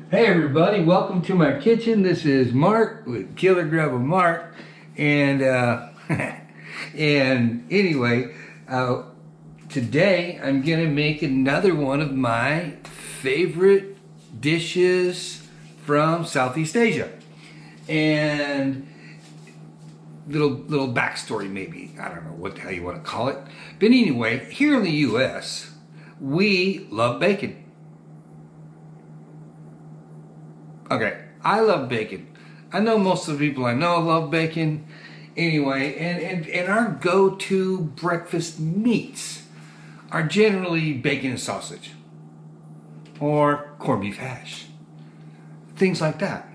Hey everybody, welcome to my kitchen. This is Mark with Killer Grubba Mark, and and anyway, today I'm gonna make another one of my favorite dishes from Southeast Asia. And little backstory, maybe, I don't know what the hell you want to call it, but anyway, here in the U.S. we love bacon. Okay, I love bacon. I know most of the people I know love bacon. Anyway, and our go-to breakfast meats are generally bacon and sausage or corned beef hash, things like that.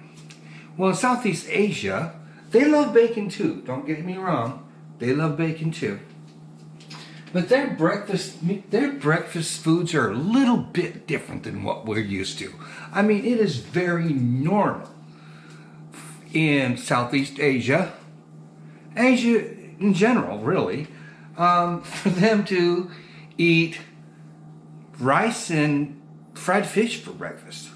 Well, in Southeast Asia, they love bacon too. Don't get me wrong, they love bacon too. But their breakfast foods are a little bit different than what we're used to. I mean, it is very normal in Southeast Asia, Asia in general, really, for them to eat rice and fried fish for breakfast,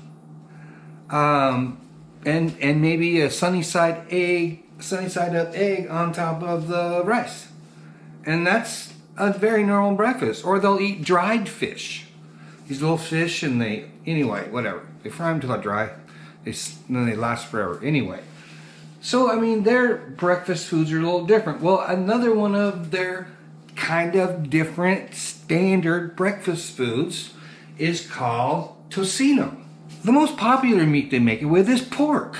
and maybe a sunny side up egg on top of the rice, and that's a very normal breakfast. Or they'll eat dried fish. These little fish, and anyway, whatever. They fry them till they're dry. Then they last forever. Anyway. So, I mean, their breakfast foods are a little different. Well, another one of their kind of different standard breakfast foods is called tocino. The most popular meat they make it with is pork.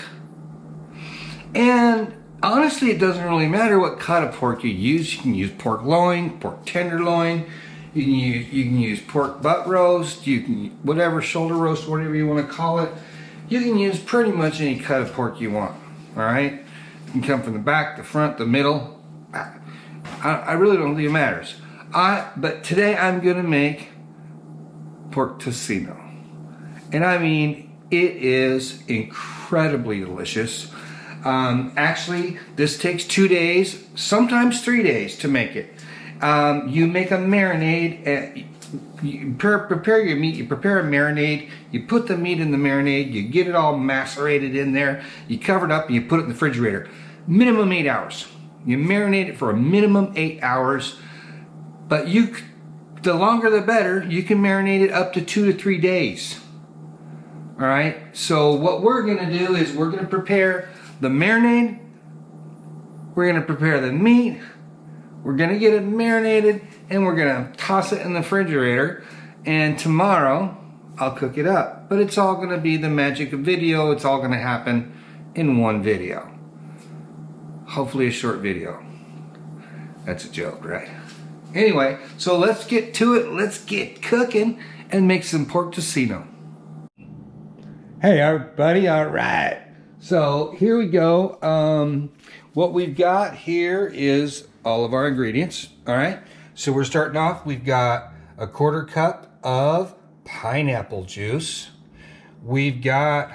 And honestly, it doesn't really matter what cut of pork you use. You can use pork loin, pork tenderloin. You can use pork butt roast. You can whatever, shoulder roast, whatever you want to call it. You can use pretty much any cut of pork you want. All right. You can come from the back, the front, the middle. I really don't think it matters. But today I'm gonna make pork tocino, and I mean it is incredibly delicious. Actually, this takes 2 days, sometimes 3 days to make it. You make a marinade. You prepare your meat. You prepare a marinade. You put the meat in the marinade. You get it all macerated in there. You cover it up and you put it in the refrigerator. Minimum 8 hours. You marinate it for a minimum 8 hours. But the longer the better. You can marinate it up to 2 to 3 days. All right. So what we're gonna do is we're gonna prepare the marinade. We're gonna prepare the meat. We're gonna get it marinated, and we're gonna toss it in the refrigerator. And tomorrow, I'll cook it up. But it's all gonna be the magic of video. It's all gonna happen in one video. Hopefully a short video. That's a joke, right? Anyway, so let's get to it. Let's get cooking and make some pork tocino. Hey everybody, all right. So here we go. What we've got here is all of our ingredients. All right. So we're starting off. We've got a 1/4 cup of pineapple juice. We've got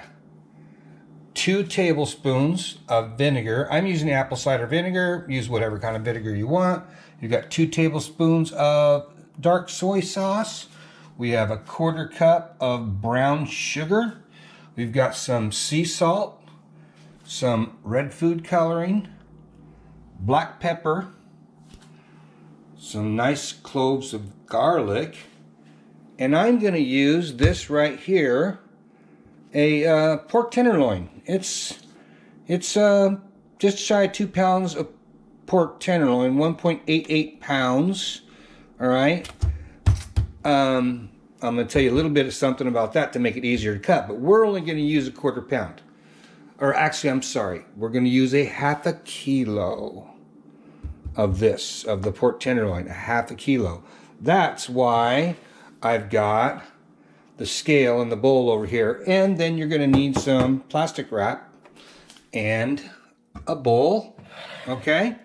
2 tablespoons of vinegar. I'm using apple cider vinegar. Use whatever kind of vinegar you want. You've got 2 tablespoons of dark soy sauce. We have a 1/4 cup of brown sugar. We've got some sea salt, some red food coloring, black pepper, some nice cloves of garlic, and I'm going to use this right here, a pork tenderloin. It's just shy of 2 pounds of pork tenderloin, 1.88 pounds. All right. I'm going to tell you a little bit of something about that to make it easier to cut, but we're only going to use a 1/4 pound. Or actually, I'm sorry, we're going to use a 1/2 kilo of the pork tenderloin, a 1/2 kilo. That's why I've got the scale and the bowl over here. And then you're going to need some plastic wrap and a bowl. Okay.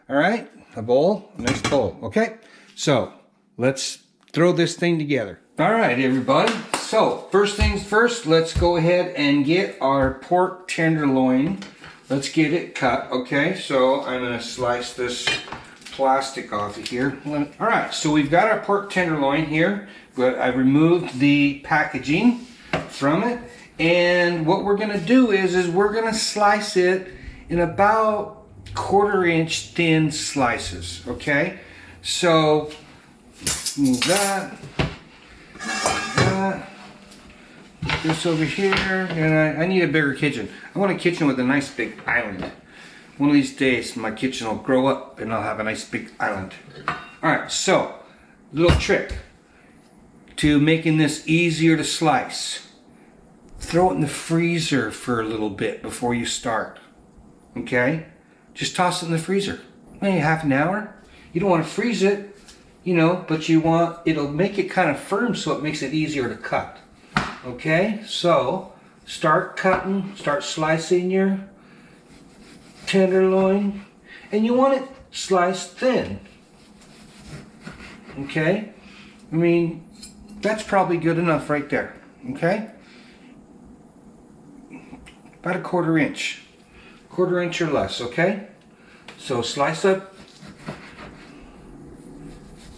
All right. A bowl, a nice bowl. Okay. So let's throw this thing together. All right, everybody. So first things first, let's go ahead and get our pork tenderloin. Let's get it cut. Okay. So I'm going to slice this plastic off of here. All right. So we've got our pork tenderloin here. But I removed the packaging from it, and then what we're gonna do is we're gonna slice it in about 1/4 inch thin slices, okay? So, move that, put this over here, and I need a bigger kitchen. I want a kitchen with a nice big island. One of these days, my kitchen will grow up and I'll have a nice big island. All right, so, little trick to making this easier to slice. Throw it in the freezer for a little bit before you start, okay? Just toss it in the freezer, maybe half an hour. You don't want to freeze it, you know, but it'll make it kind of firm so it makes it easier to cut, okay? So, start cutting, start slicing your tenderloin, and you want it sliced thin, okay? I mean, that's probably good enough right there, okay? About 1/4 inch. 1/4 inch or less, okay? So slice up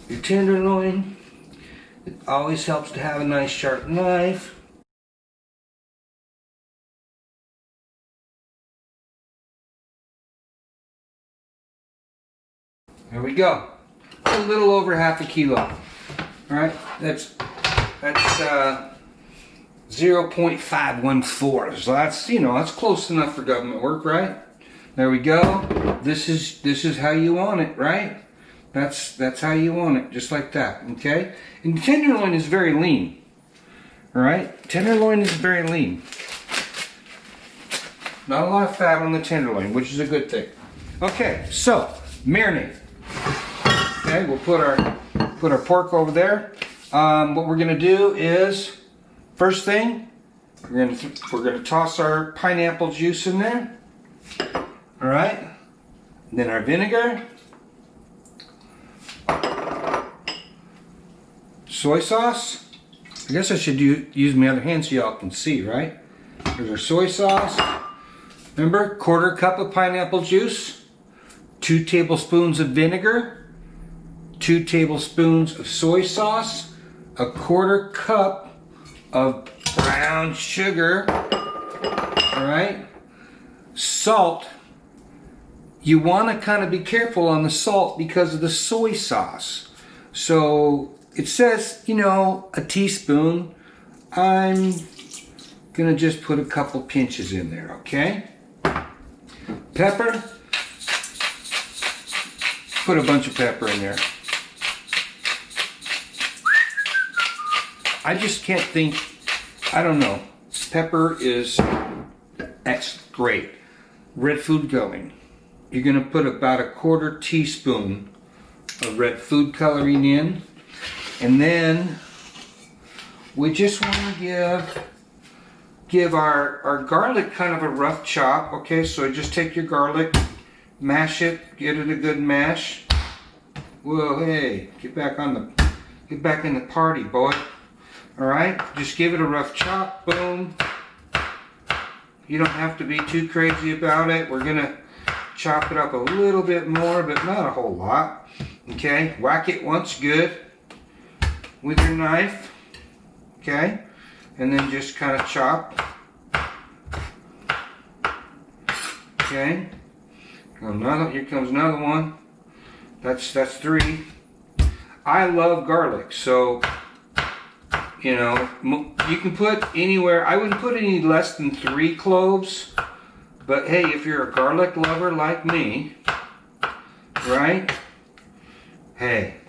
your tenderloin. It always helps to have a nice sharp knife. There we go. A little over 1/2 kilo. All right, that's 0.514. So that's, you know, that's close enough for government work, right? There we go. This is how you want it, right? That's how you want it, just like that, okay? And the tenderloin is very lean. All right? Tenderloin is very lean. Not a lot of fat on the tenderloin, which is a good thing. Okay, so marinade. Okay, we'll put our pork over there. What we're gonna do is, first thing, we're gonna toss our pineapple juice in there. All right, and then our vinegar, soy sauce. I guess I should use my other hand so y'all can see, right? There's our soy sauce. Remember, 1/4 cup of pineapple juice, 2 tablespoons of vinegar, 2 tablespoons of soy sauce, 1/4 cup of brown sugar, all right? Salt. You want to kind of be careful on the salt because of the soy sauce. So it says, you know, a teaspoon. I'm gonna just put a couple pinches in there, okay? Pepper. Put a bunch of pepper in there. I just can't think, I don't know. Pepper that's great. Red food coloring. You're gonna put about 1/4 teaspoon of red food coloring in. And then we just wanna give our garlic kind of a rough chop, okay? So just take your garlic, mash it, get it a good mash. Whoa, hey, get back in the party, boy. All right, just give it a rough chop, boom. You don't have to be too crazy about it. We're gonna chop it up a little bit more, but not a whole lot. Okay, whack it once good with your knife, okay? And then just kind of chop. Okay, here comes another one. That's 3. I love garlic, so you know, you can put anywhere. I wouldn't put any less than 3 cloves, but hey, if you're a garlic lover like me, right? Hey,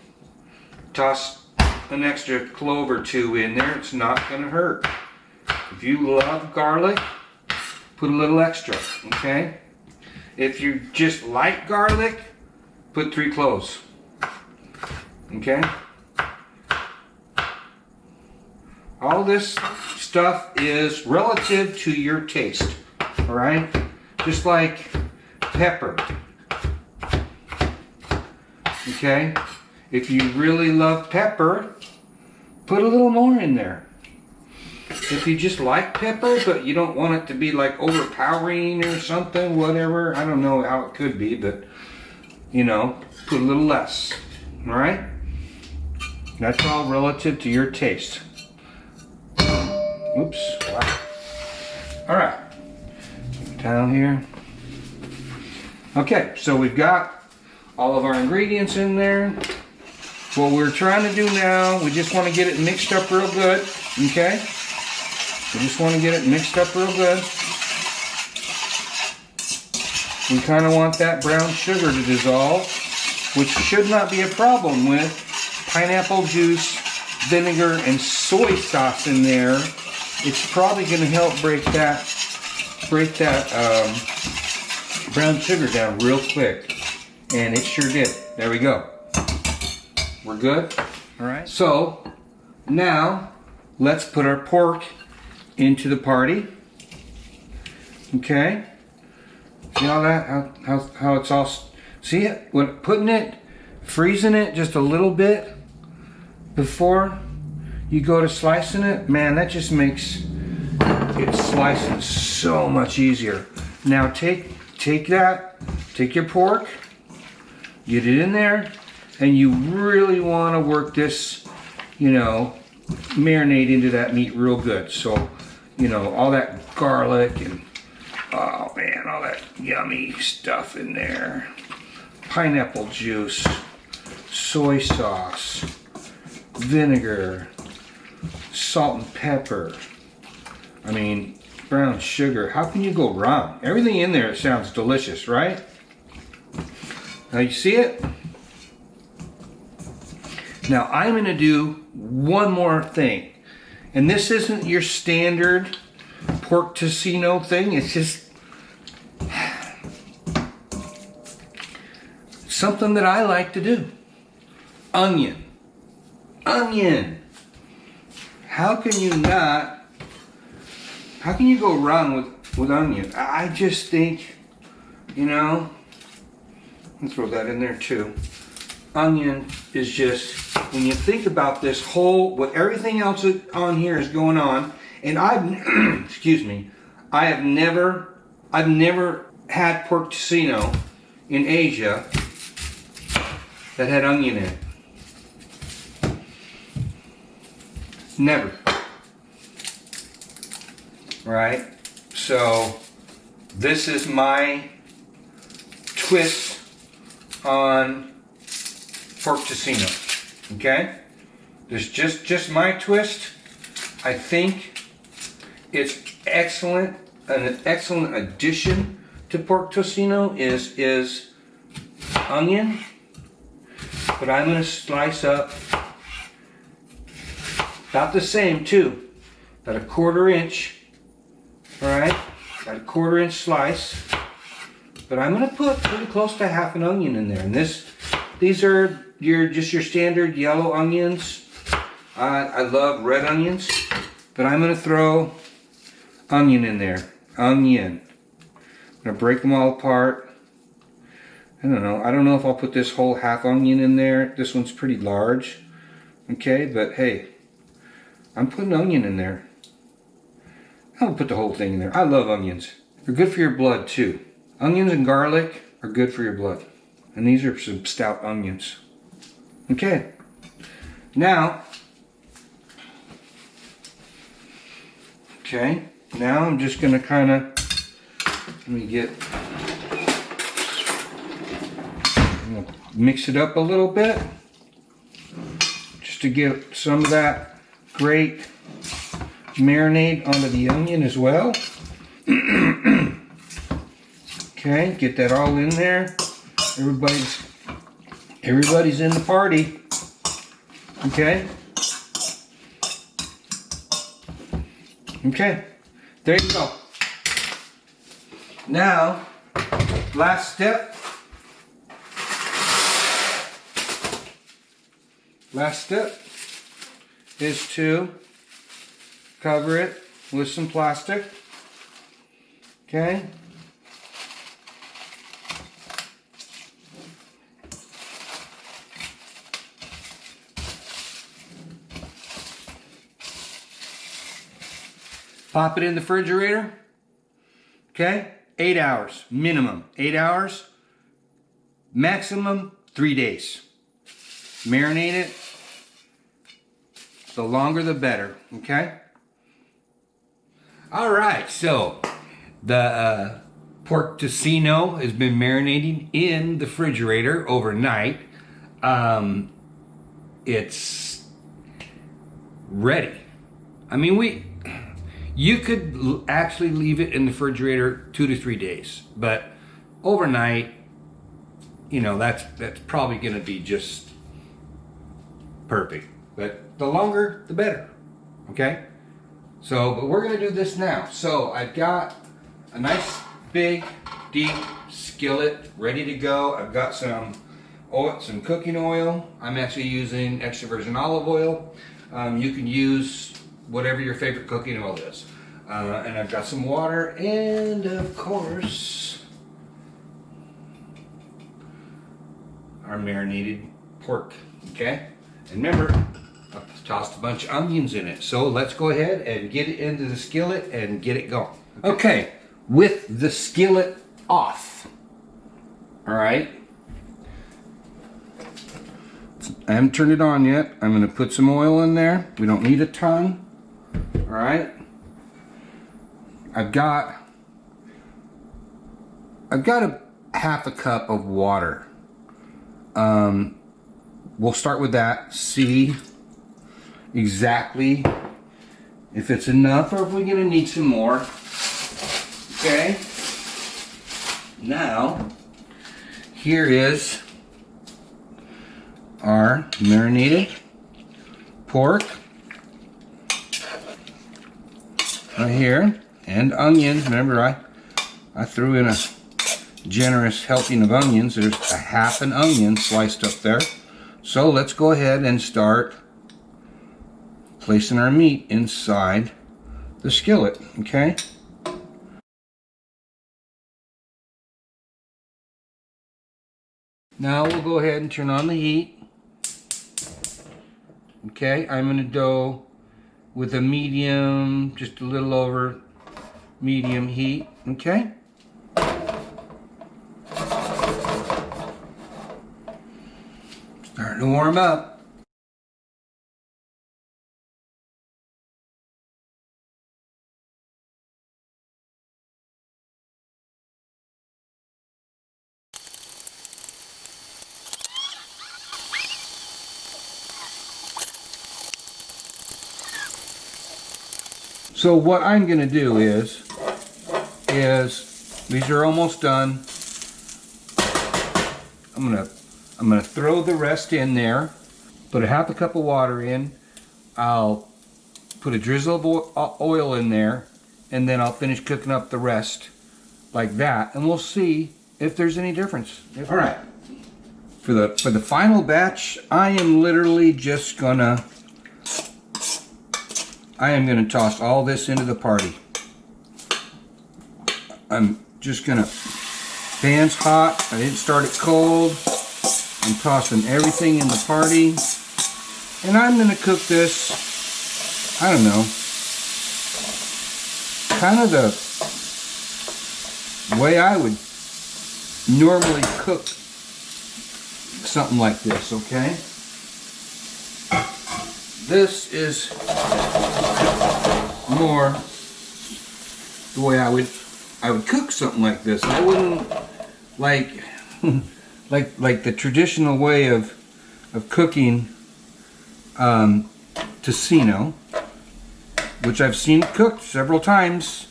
toss an extra clove or 2 in there. It's not gonna hurt. If you love garlic, put a little extra, okay? If you just like garlic, put 3 cloves, okay? All this stuff is relative to your taste, all right? Just like pepper, okay? If you really love pepper, put a little more in there. If you just like pepper, but you don't want it to be like overpowering or something, whatever, I don't know how it could be, but you know, put a little less, all right? That's all relative to your taste. Oops, wow. All right, down here. Okay, so we've got all of our ingredients in there. What we're trying to do now, we just want to get it mixed up real good, okay? We just want to get it mixed up real good. We kind of want that brown sugar to dissolve, which should not be a problem with pineapple juice, vinegar, and soy sauce in there. It's probably going to help break that brown sugar down real quick. And it sure did. There we go. We're good? All right. So now let's put our pork into the party. Okay. See all that? How it's all, see it? When putting it, freezing it just a little bit before you go to slicing it, man, that just makes it slicing so much easier. Now take your pork, get it in there, and you really want to work this, you know, marinate into that meat real good. So, you know, all that garlic and, oh man, all that yummy stuff in there. Pineapple juice, soy sauce, vinegar, salt and pepper. I mean, brown sugar. How can you go wrong? Everything in there sounds delicious, right? Now you see it? Now I'm going to do one more thing. And this isn't your standard pork tocino thing. It's just something that I like to do. Onion. Onion. How can you go wrong with onion? I just think, you know, I'll throw that in there too. Onion is just, when you think about this whole, what everything else on here is going on, and I've, excuse me, I've never had pork tocino in Asia that had onion in it. Never. Right? So this is my twist on pork tocino. Okay? There's just my twist. I think it's excellent. An excellent addition to pork tocino is onion. But I'm going to slice up about the same too. About a 1/4 inch. Alright? About a 1/4 inch slice. But I'm going to put pretty close to half an onion in there. And these are just your standard yellow onions. I love red onions. But I'm going to throw onion in there. Onion. I'm going to break them all apart. I don't know. I don't know if I'll put this whole half onion in there. This one's pretty large. Okay, but hey, I'm putting onion in there. I'll put the whole thing in there. I love onions. They're good for your blood too. Onions and garlic are good for your blood. And these are some stout onions. Okay. Now I'm just going to kind of, I'm going to mix it up a little bit. Just to get some of that great marinade onto the onion as well. Okay, get that all in there. Everybody's in the party. Okay. Okay, there you go. Now, last step. Last step is to cover it with some plastic. Okay. Pop it in the refrigerator. Okay. 8 hours minimum. 8 hours. Maximum 3 days. Marinate it. The longer the better. Okay. All right, so the pork tocino has been marinating in the refrigerator overnight. It's ready. I mean, you could actually leave it in the refrigerator 2 to 3 days, but overnight, you know, that's probably going to be just perfect. But the longer, the better. Okay. So, but we're going to do this now. So I've got a nice big deep skillet ready to go. I've got some cooking oil. I'm actually using extra virgin olive oil. You can use whatever your favorite cooking oil is. And I've got some water and of course our marinated pork. Okay. And remember, I've tossed a bunch of onions in it. So let's go ahead and get it into the skillet and get it going. Okay, with the skillet off. All right. I haven't turned it on yet. I'm going to put some oil in there. We don't need a ton. All right. I've got a half a cup of water. We'll start with that. See exactly if it's enough or if we're going to need some more. Okay. Now, here is our marinated pork right here, and onions. Remember, I threw in a generous helping of onions. There's a half an onion sliced up there. So let's go ahead and start placing our meat inside the skillet. Okay. Now we'll go ahead and turn on the heat. Okay, I'm going to go with a medium, just a little over medium heat. Okay. Starting to warm up. So what I'm going to do is these are almost done. I'm going to throw the rest in there. Put a half a cup of water in. I'll put a drizzle of oil in there, and then I'll finish cooking up the rest like that, and we'll see if there's any difference. All right. For the final batch, I am literally just gonna toss all this into the party. I'm just gonna, pan's hot, I didn't start it cold. I'm tossing everything in the party. And I'm gonna cook this, I don't know, kind of the way I would normally cook something like this, okay? This is more the way I would cook something like this. I wouldn't like like the traditional way of cooking tocino, which I've seen cooked several times,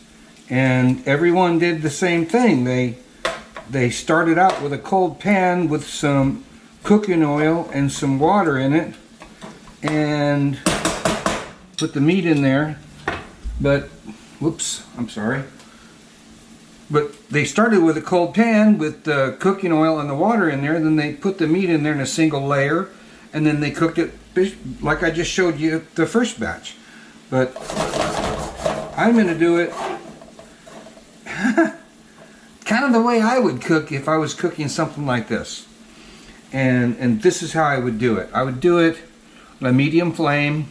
and everyone did the same thing. They started out with a cold pan with some cooking oil and some water in it, and put the meat in there. But whoops, I'm sorry. But they started with a cold pan with the cooking oil and the water in there, then they put the meat in there in a single layer, and then they cooked it like I just showed you the first batch. But I'm going to do it kind of the way I would cook if I was cooking something like this. And this is how I would do it. I would do it on a medium flame.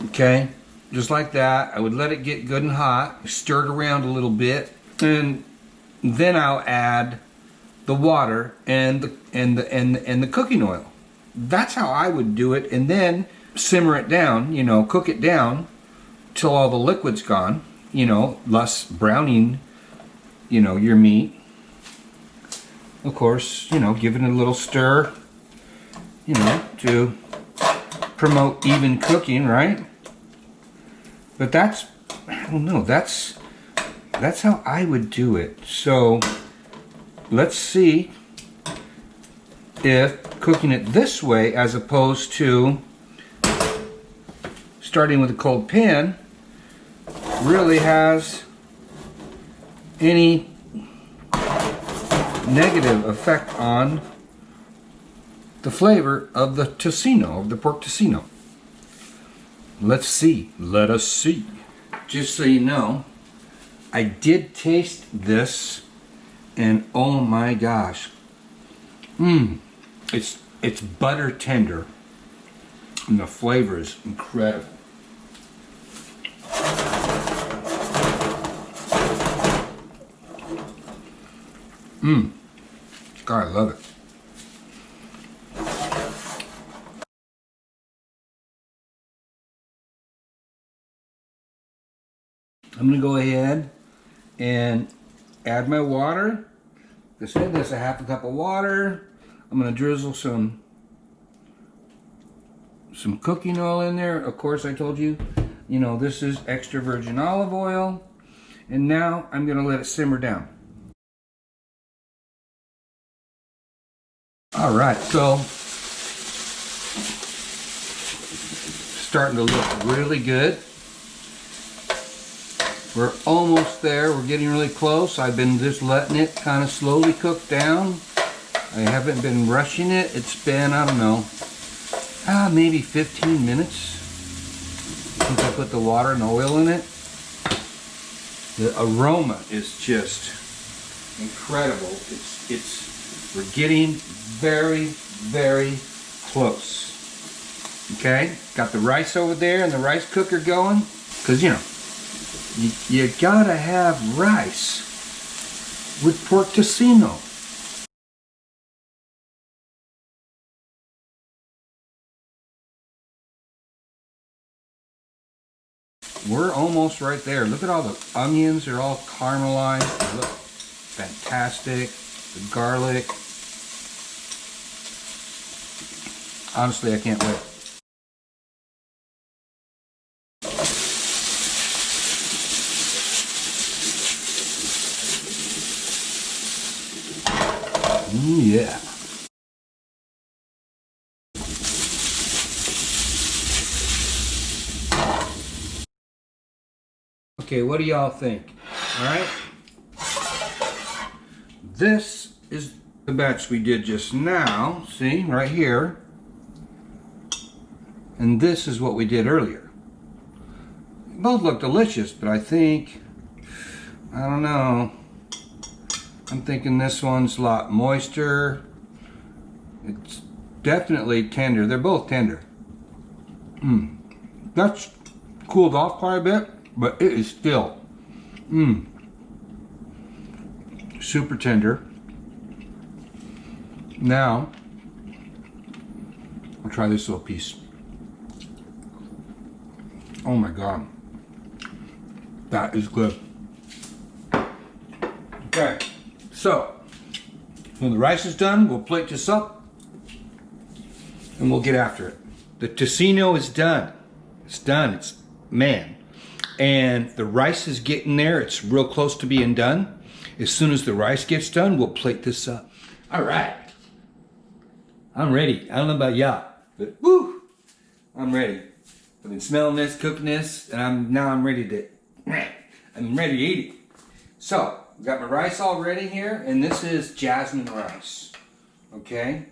Okay. Just like that. I would let it get good and hot, stir it around a little bit, and then I'll add the water and the cooking oil. That's how I would do it, and then simmer it down, you know, cook it down till all the liquid's gone, you know, less browning, you know, your meat. Of course, you know, give it a little stir, you know, to promote even cooking, right? But that's, I don't know, that's how I would do it. So let's see if cooking it this way as opposed to starting with a cold pan really has any negative effect on the flavor of the tocino, of the pork tocino. Let's see. Let us see. Just so you know, I did taste this, and oh my gosh, it's butter tender, and the flavor is incredible. God, I love it. I'm gonna go ahead and add my water. Like I said, that's a half a cup of water. I'm gonna drizzle some cooking oil in there. Of course, I told you, you know, this is extra virgin olive oil. And now I'm gonna let it simmer down. All right, so starting to look really good. We're almost there. We're getting really close. I've been just letting it kind of slowly cook down. I haven't been rushing it. It's been, I don't know, maybe 15 minutes since I put the water and oil in it. The aroma is just incredible. We're getting very, very close. Okay, got the rice over there and the rice cooker going, because you know, you gotta have rice with pork tocino. We're almost right there. Look at all the onions, they're all caramelized. They look fantastic. The garlic. Honestly, I can't wait. Ooh, yeah. Okay, what do y'all think? All right. This is the batch we did just now. See, right here. And this is what we did earlier. Both look delicious, but I think, I don't know. I'm thinking this one's a lot moister. It's definitely tender. They're both tender. That's cooled off quite a bit, but it is still super tender. Now, I'll try this little piece. Oh my God. That is good. Okay, so when the rice is done, we'll plate this up and we'll get after it. The tocino is done. It's done. It's, man. And the rice is getting there. It's real close to being done. As soon as the rice gets done, we'll plate this up. All right. I'm ready. I don't know about y'all, but woo, I'm ready. I've been smelling this, cooking this, and now I'm ready to eat it. So, I've got my rice all ready here, and this is jasmine rice. Okay?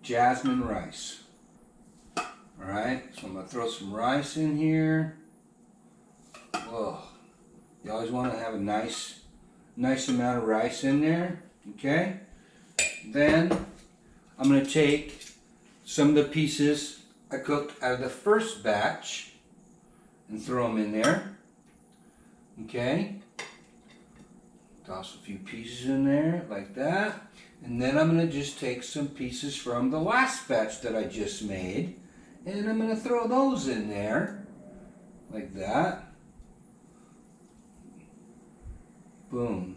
Jasmine rice. Alright, so I'm going to throw some rice in here. Whoa. You always want to have a nice amount of rice in there. Okay? Then, I'm going to take some of the pieces I cooked out of the first batch and throw them in there. Okay? Toss a few pieces in there like that. And then I'm going to just take some pieces from the last batch that I just made and I'm going to throw those in there. like that. Boom.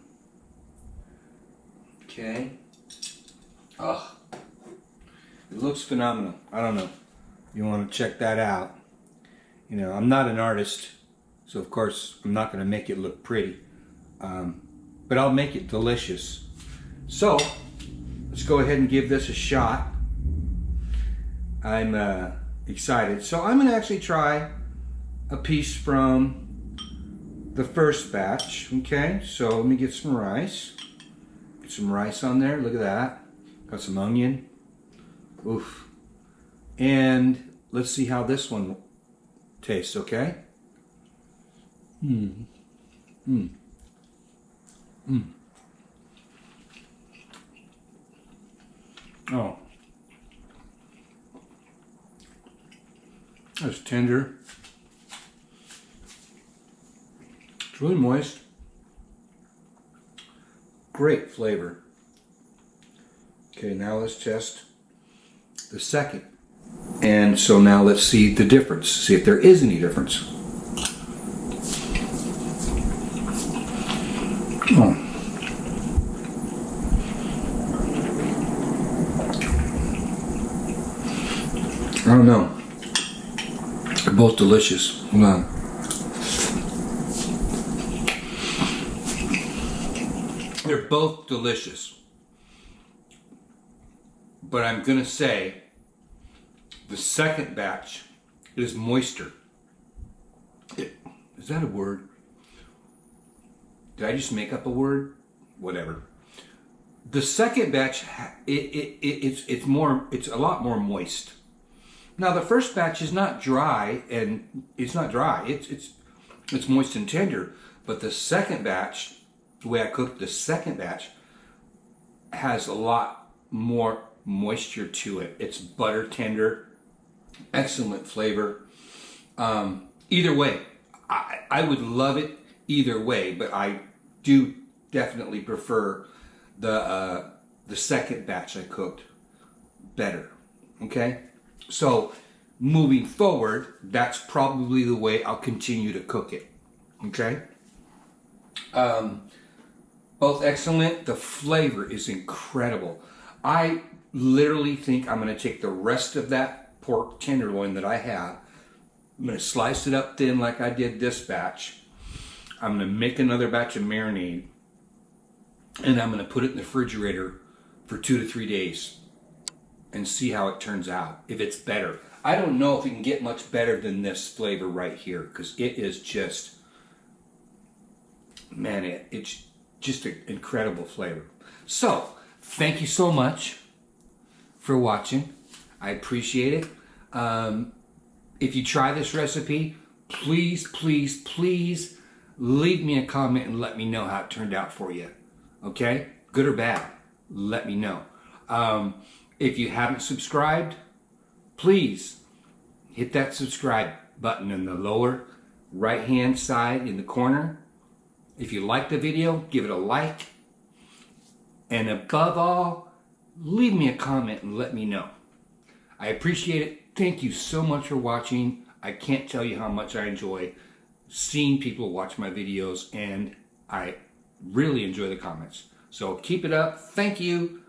Okay. Ugh. It looks phenomenal. I don't know. You want to check that out. You know, I'm not an artist, so of course I'm not going to make it look pretty. But I'll make it delicious. So, let's go ahead and give this a shot. I'm excited. So I'm going to actually try a piece from the first batch. Okay, so let me get some rice. Get some rice on there. Look at that. Got some onion. Oof. And let's see how this one tastes, okay? Oh. That's tender. It's really moist. Great flavor. Okay, now let's test the second. And so now let's see the difference. See if there is any difference. Oh. I don't know. They're both delicious. Hold on. They're both delicious. But I'm gonna say the second batch is moister. Is that a word? Did I just make up a word? Whatever. The second batch, it's a lot more moist. Now the first batch is not dry, and it's not dry. It's moist and tender. But the second batch, the way I cooked the second batch, has a lot more moisture to it. It's butter tender, excellent flavor. Either way, I would love it either way, but I do definitely prefer the second batch I cooked better. Okay, so moving forward, that's probably the way I'll continue to cook it. Okay. Both excellent. The flavor is incredible. I literally think I'm going to take the rest of that pork tenderloin that I have. I'm going to slice it up thin like I did this batch. I'm going to make another batch of marinade. And I'm going to put it in the refrigerator for 2 to 3 days and see how it turns out, if it's better. I don't know if it can get much better than this flavor right here, because it is just, man, it's just an incredible flavor. So, thank you so much for watching. I appreciate it. If you try this recipe, please, please, please leave me a comment and let me know how it turned out for you. Okay? Good or bad, let me know. If you haven't subscribed, please hit that subscribe button in the lower right hand side in the corner. If you like the video, give it a like. And above all, leave me a comment and let me know. I appreciate it. Thank you so much for watching. I can't tell you how much I enjoy seeing people watch my videos, and I really enjoy the comments. So keep it up. Thank you.